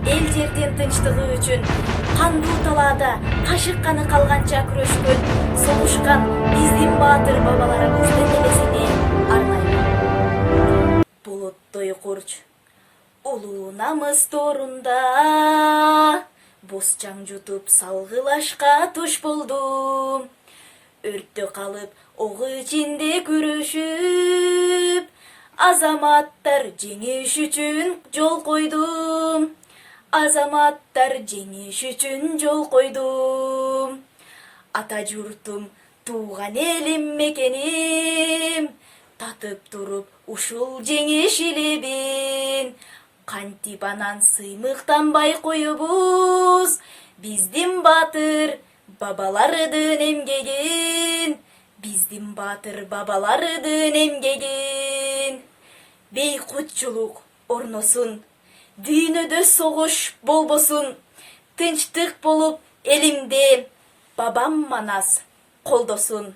эл жердин тынчтыгы үчүн кандуу талаада кашык каны калганча күрөшкөн, согушкан биздин баатыр бабаларыбыздын элесине арнайм. Булуттой курч улуу намыс тоорунда боз чаң жутуп салгылашка туш болдум. Өрттө калып ог ичинде күрөшүп, азаматтар жеңиш үчүн жол койдум. Азаматтар жеңиш үчүн жол койдум. Ата журтум, тууган элим мекеним, татып туруп ушул жеңиш илебин. Кантип анан сыймыктанбай коебуз биздин баатыр бабалардын эмгегин, биздин баатыр бабалардын эмгегин. Бейкутчулук орносун, дүйнөдө согуш болбосун, тынчтык болуп элимде бабам манас колдосун.